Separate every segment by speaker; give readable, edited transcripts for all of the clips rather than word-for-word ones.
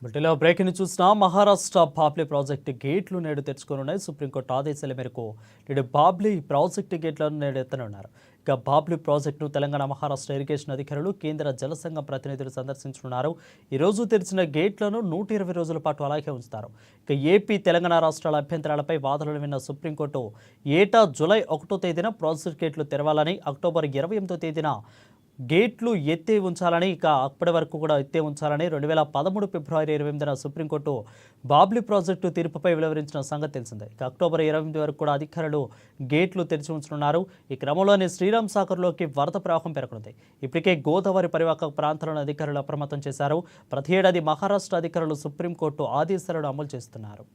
Speaker 1: బులెటిన్లో బ్రేకింగ్ చూసిన మహారాష్ట్ర బాబ్లీ ప్రాజెక్టు గేట్లు నేడు తెరుచుకోనున్నాయి. సుప్రీంకోర్టు ఆదేశాల మేరకు నేడు బాబ్లీ ప్రాజెక్టు గేట్లను నేడు ఎత్తనున్నారు. ఇక బాబ్లీ ప్రాజెక్టును తెలంగాణ, మహారాష్ట్ర ఇరిగేషన్ అధికారులు, కేంద్ర జలసంఘం ప్రతినిధులు సందర్శించనున్నారు. ఈ రోజు తెరిచిన గేట్లను 120 రోజుల పాటు అలాగే ఉంచుతారు. ఇక ఏపీ, తెలంగాణ రాష్ట్రాల అభ్యంతరాలపై వాదనలు విన్న సుప్రీంకోర్టు ఏటా జూలై 1వ తేదీన ప్రాజెక్టు గేట్లు తెరవాలని, అక్టోబర్ 28వ తేదీన గేట్లు ఎత్తే ఉంచాలని, ఇక అప్పటి వరకు కూడా ఎత్తే ఉంచాలని 2013 ఫిబ్రవరి 28న సుప్రీంకోర్టు బాబ్లీ ప్రాజెక్టు తీర్పుపై వెలువరించిన సంగతి తెలిసిందే. ఇక అక్టోబర్ 28 వరకు కూడా అధికారులు గేట్లు తెరిచి ఉంచనున్నారు. ఈ క్రమంలోనే శ్రీరామ్ సాగర్లోకి వరద ప్రవాహం పెరగనుంది. ఇప్పటికే గోదావరి పరివాహక ప్రాంతాలను అధికారులు అప్రమత్తం చేశారు. ప్రతి ఏడాది మహారాష్ట్ర అధికారులు సుప్రీంకోర్టు ఆదేశాలను అమలు చేస్తున్నారు.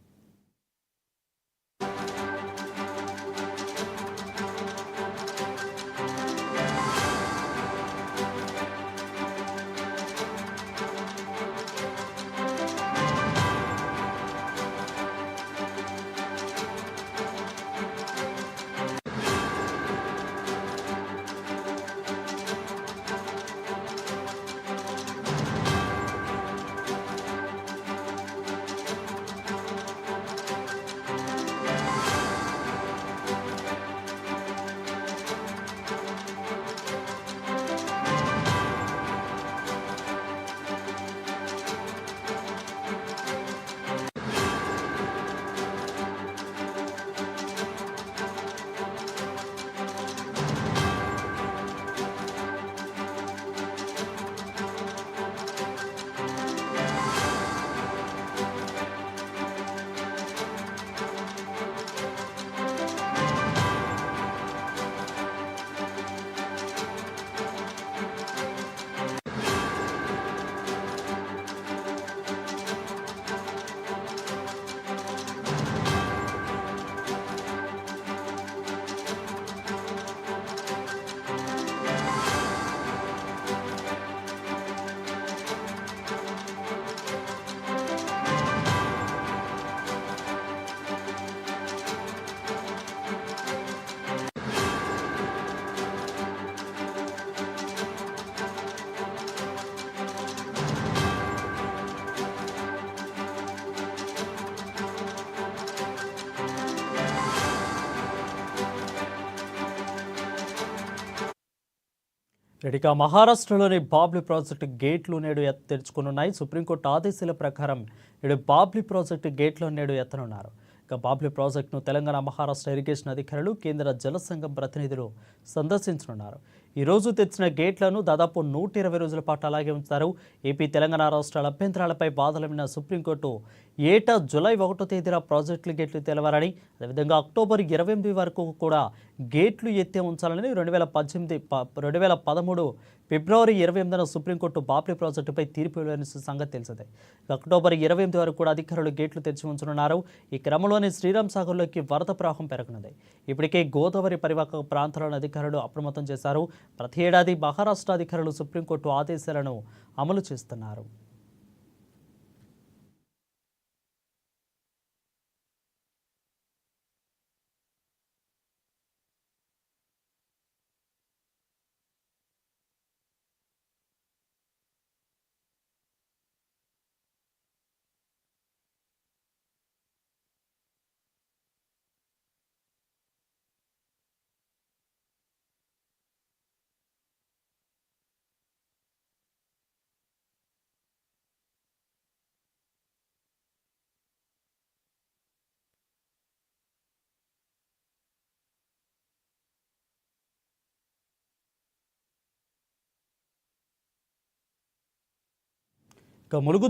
Speaker 1: ఇక మహారాష్ట్రలోని బాబ్లీ ప్రాజెక్టు గేట్లు నేడు తెరుచుకున్నాయి. సుప్రీంకోర్టు ఆదేశాల ప్రకారం నేడు బాబ్లీ ప్రాజెక్టు గేట్లను నేడు ఎత్తనున్నారు. ఇక బాబ్లీ ప్రాజెక్టును తెలంగాణ, మహారాష్ట్ర ఇరిగేషన్ అధికారులు, కేంద్ర జలసంఘం ప్రతినిధులు సందర్శించనున్నారు. ఈ రోజు తెచ్చిన గేట్లను దాదాపు 120 రోజుల పాటు అలాగే ఉంచుతారు. ఏపీ, తెలంగాణ రాష్ట్రాల అభ్యంతరాలపై వాదనలు విన్న సుప్రీంకోర్టు ఏటా జూలై 1వ తేదీన ప్రాజెక్టుల గేట్లు తెలవాలని, అదేవిధంగా అక్టోబర్ 28 వరకు కూడా గేట్లు ఎత్తే ఉంచాలని 2013 ఫిబ్రవరి 28న సుప్రీంకోర్టు బాబ్లీ ప్రాజెక్టుపై తీర్పు వెలువరించిన సంగతి తెలిసిందే. అక్టోబర్ 28 వరకు కూడా అధికారులు గేట్లు తెరిచి ఉంచనున్నారు. ఈ క్రమంలోనే శ్రీరామ్ సాగర్లోకి వరద ప్రవాహం పెరగనుంది. ఇప్పటికే గోదావరి పరివాహక ప్రాంతాలను అధికారులు అప్రమత్తం చేశారు. ప్రతి ఏడాది మహారాష్ట్ర అధికారులు సుప్రీంకోర్టు ఆదేశాలను అమలు చేస్తున్నారు. ఇక ములుగు